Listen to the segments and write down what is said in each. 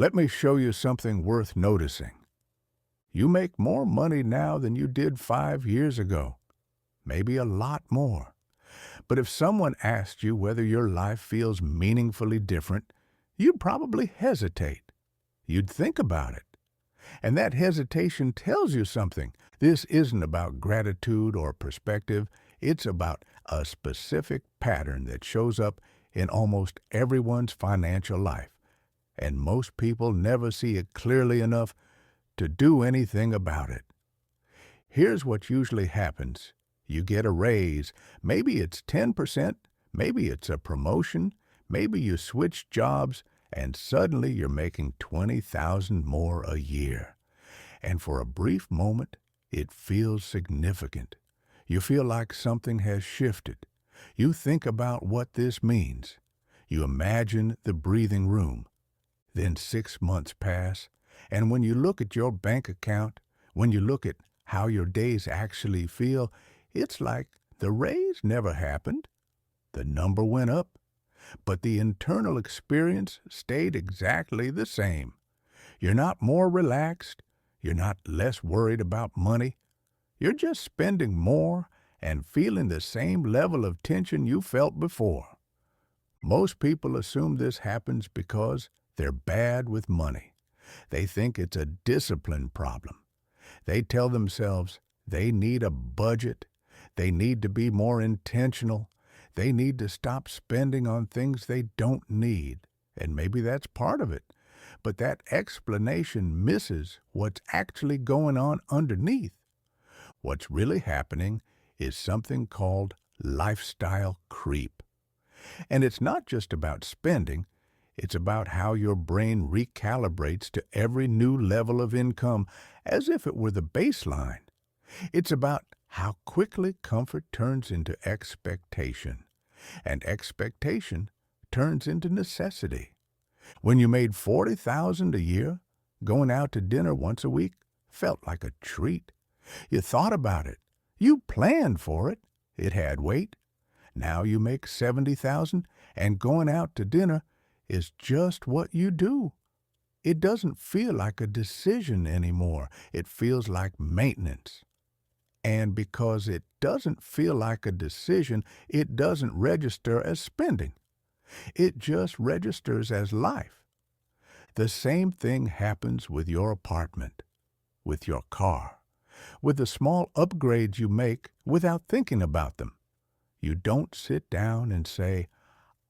Let me show you something worth noticing. You make more money now than you did 5 years ago, maybe a lot more. But if someone asked you whether your life feels meaningfully different, you'd probably hesitate. You'd think about it. And that hesitation tells you something. This isn't about gratitude or perspective. It's about a specific pattern that shows up in almost everyone's financial life. And most people never see it clearly enough to do anything about it. Here's what usually happens. You get a raise. Maybe it's 10%, maybe it's a promotion, maybe you switch jobs, and suddenly you're making $20,000 more a year. And for a brief moment, it feels significant. You feel like something has shifted. You think about what this means. You imagine the breathing room. Then 6 months pass, and when you look at your bank account, when you look at how your days actually feel, it's like the raise never happened. The number went up, but the internal experience stayed exactly the same. You're not more relaxed. You're not less worried about money. You're just spending more and feeling the same level of tension you felt before. Most people assume this happens because they're bad with money. They think it's a discipline problem. They tell themselves they need a budget. They need to be more intentional. They need to stop spending on things they don't need. And maybe that's part of it. But that explanation misses what's actually going on underneath. What's really happening is something called lifestyle creep. And it's not just about spending. It's about how your brain recalibrates to every new level of income as if it were the baseline. It's about how quickly comfort turns into expectation, and expectation turns into necessity. When you made $40,000 a year, going out to dinner once a week felt like a treat. You thought about it. You planned for it. It had weight. Now you make $70,000, and going out to dinner is just what you do. It doesn't feel like a decision anymore. It feels like maintenance. And because it doesn't feel like a decision, it doesn't register as spending. It just registers as life. The same thing happens with your apartment, with your car, with the small upgrades you make without thinking about them. You don't sit down and say,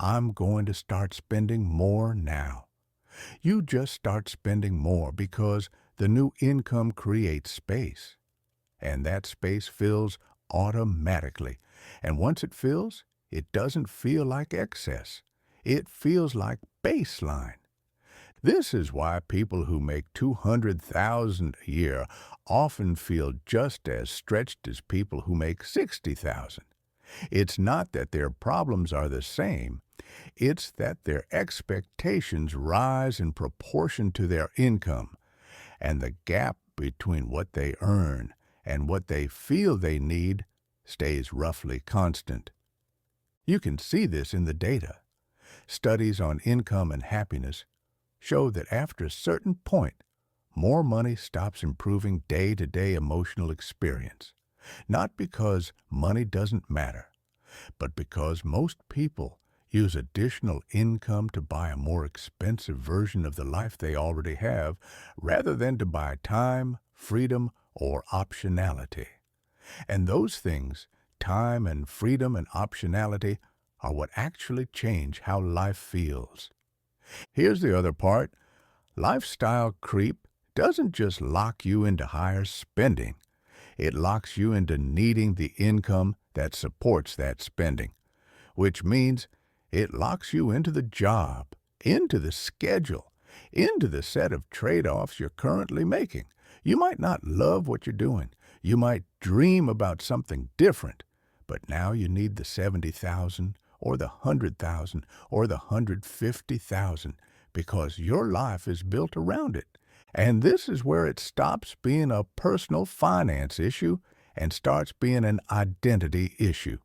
I'm going to start spending more now. You just start spending more because the new income creates space. And that space fills automatically. And once it fills, it doesn't feel like excess. It feels like baseline. This is why people who make $200,000 a year often feel just as stretched as people who make $60,000. It's not that their problems are the same. It's that their expectations rise in proportion to their income, and the gap between what they earn and what they feel they need stays roughly constant. You can see this in the data. Studies on income and happiness show that after a certain point, more money stops improving day-to-day emotional experience. Not because money doesn't matter, but because most people use additional income to buy a more expensive version of the life they already have, rather than to buy time, freedom, or optionality. And those things, time and freedom and optionality, are what actually change how life feels. Here's the other part. Lifestyle creep doesn't just lock you into higher spending. It locks you into needing the income that supports that spending, which means it locks you into the job, into the schedule, into the set of trade-offs you're currently making. You might not love what you're doing. You might dream about something different, but now you need the $70,000 or the $100,000 or the $150,000 because your life is built around it. And this is where it stops being a personal finance issue and starts being an identity issue.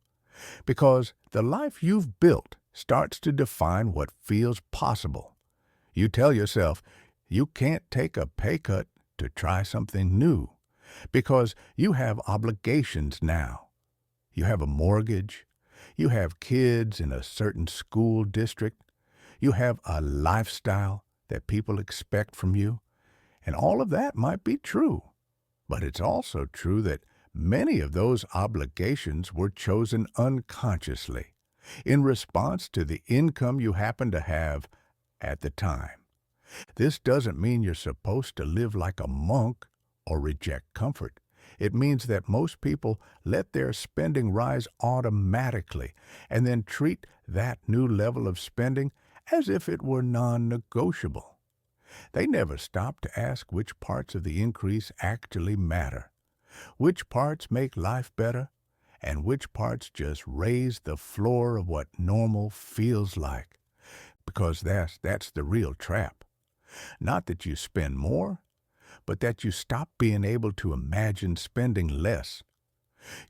Because the life you've built starts to define what feels possible. You tell yourself, You can't take a pay cut to try something new because you have obligations now. You have a mortgage. You have kids in a certain school district. You have a lifestyle that people expect from you. And all of that might be true. But it's also true that many of those obligations were chosen unconsciously in response to the income you happen to have at the time. This doesn't mean you're supposed to live like a monk or reject comfort. It means that most people let their spending rise automatically and then treat that new level of spending as if it were non-negotiable. They never stop to ask which parts of the increase actually matter, which parts make life better, and which parts just raise the floor of what normal feels like. Because that's the real trap. Not that you spend more, but that you stop being able to imagine spending less.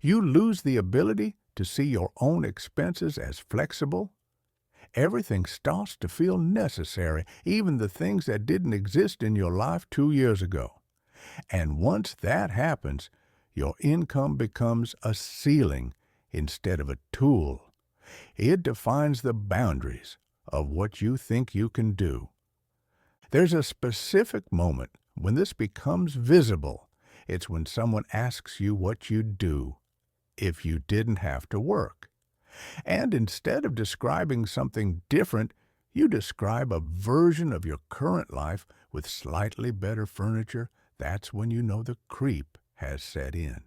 You lose the ability to see your own expenses as flexible. Everything starts to feel necessary, even the things that didn't exist in your life 2 years ago. And once that happens, your income becomes a ceiling instead of a tool. It defines the boundaries of what you think you can do. There's a specific moment when this becomes visible. It's when someone asks you what you'd do if you didn't have to work. And instead of describing something different, you describe a version of your current life with slightly better furniture. That's when you know the creep has set in.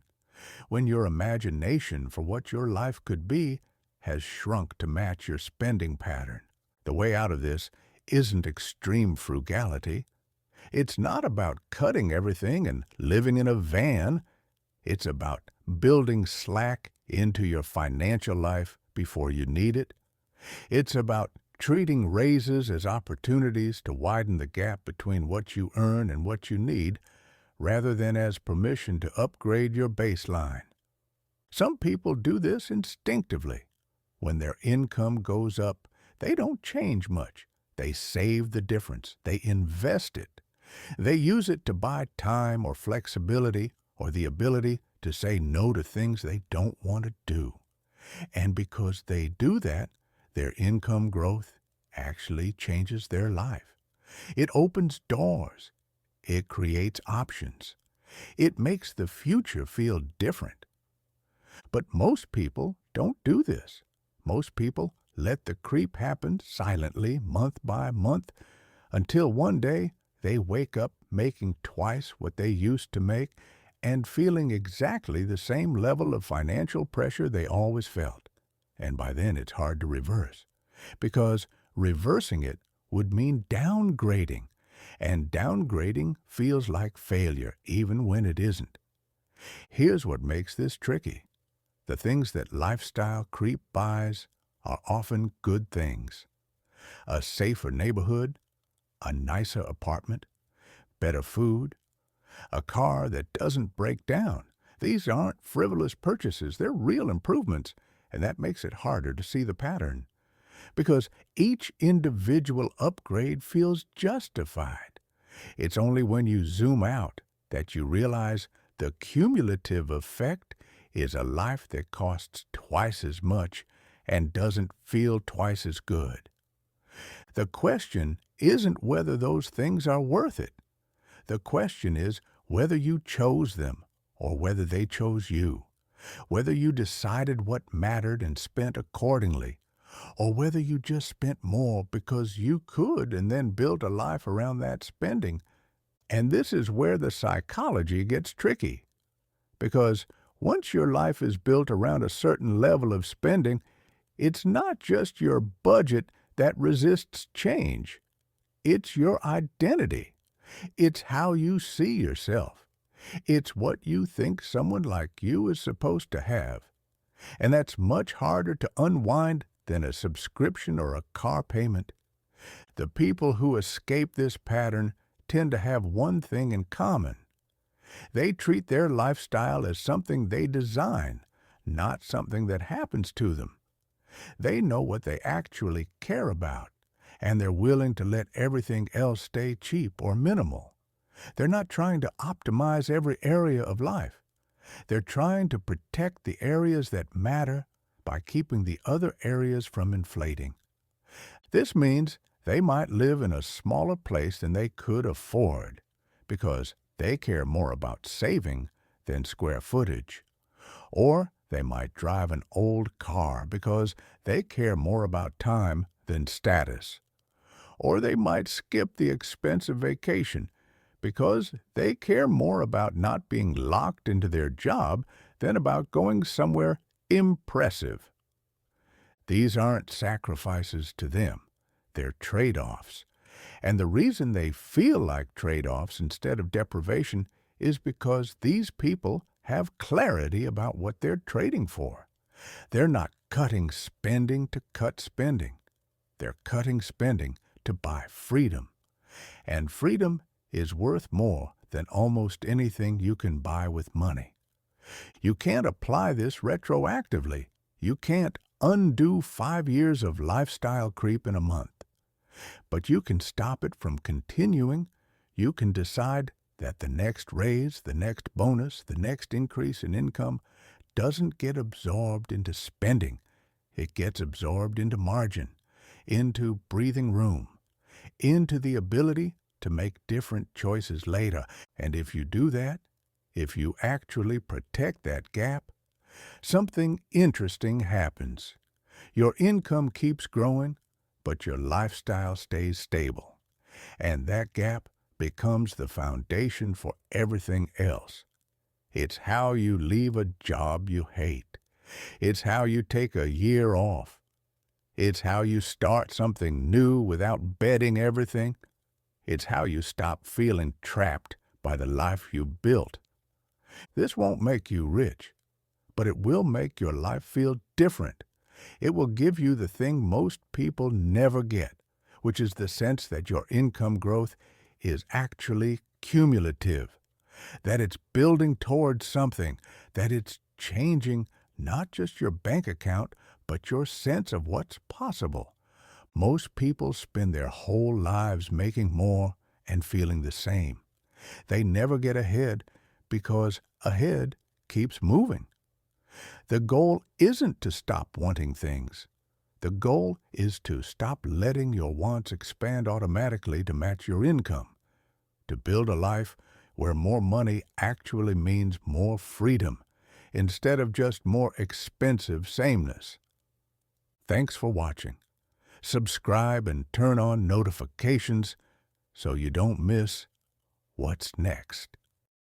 When your imagination for what your life could be has shrunk to match your spending pattern. The way out of this isn't extreme frugality. It's not about cutting everything and living in a van. It's about building slack into your financial life before you need it. It's about treating raises as opportunities to widen the gap between what you earn and what you need, rather than as permission to upgrade your baseline. Some people do this instinctively. When their income goes up, they don't change much. They save the difference. They invest it. They use it to buy time or flexibility or the ability to say no to things they don't want to do. And because they do that, their income growth actually changes their life. It opens doors. It creates options. It makes the future feel different. But most people don't do this. Most people let the creep happen silently, month by month, until one day they wake up making twice what they used to make and feeling exactly the same level of financial pressure they always felt. And by then it's hard to reverse, because reversing it would mean downgrading, and downgrading feels like failure even when it isn't. Here's what makes this tricky. The things that lifestyle creep buys are often good things. A safer neighborhood, a nicer apartment, better food, a car that doesn't break down. These aren't frivolous purchases. They're real improvements, and that makes it harder to see the pattern, because each individual upgrade feels justified. It's only when you zoom out that you realize the cumulative effect is a life that costs twice as much and doesn't feel twice as good. The question isn't whether those things are worth it. The question is whether you chose them or whether they chose you, whether you decided what mattered and spent accordingly, or whether you just spent more because you could and then built a life around that spending. And this is where the psychology gets tricky, because once your life is built around a certain level of spending, it's not just your budget that resists change. It's your identity. It's how you see yourself. It's what you think someone like you is supposed to have. And that's much harder to unwind than a subscription or a car payment. The people who escape this pattern tend to have one thing in common. They treat their lifestyle as something they design, not something that happens to them. They know what they actually care about, and they're willing to let everything else stay cheap or minimal. They're not trying to optimize every area of life. They're trying to protect the areas that matter by keeping the other areas from inflating. This means they might live in a smaller place than they could afford because they care more about saving than square footage. Or they might drive an old car because they care more about time than status. Or they might skip the expensive vacation because they care more about not being locked into their job than about going somewhere impressive. These aren't sacrifices to them. They're trade-offs. And the reason they feel like trade-offs instead of deprivation is because these people have clarity about what they're trading for. They're not cutting spending to cut spending. They're cutting spending to buy freedom. And freedom is worth more than almost anything you can buy with money. You can't apply this retroactively. You can't undo 5 years of lifestyle creep in a month. But you can stop it from continuing. You can decide that the next raise, the next bonus, the next increase in income doesn't get absorbed into spending. It gets absorbed into margin, into breathing room, into the ability to make different choices later. And if you do that, if you actually protect that gap, something interesting happens. Your income keeps growing, but your lifestyle stays stable. And that gap becomes the foundation for everything else. It's how you leave a job you hate. It's how you take a year off. It's how you start something new without betting everything. It's how you stop feeling trapped by the life you built. This won't make you rich, but it will make your life feel different. It will give you the thing most people never get, which is the sense that your income growth is actually cumulative, that it's building towards something, that it's changing not just your bank account, but your sense of what's possible. Most people spend their whole lives making more and feeling the same. They never get ahead because ahead keeps moving. The goal isn't to stop wanting things. The goal is to stop letting your wants expand automatically to match your income, to build a life where more money actually means more freedom instead of just more expensive sameness. Thanks for watching. Subscribe and turn on notifications so you don't miss what's next.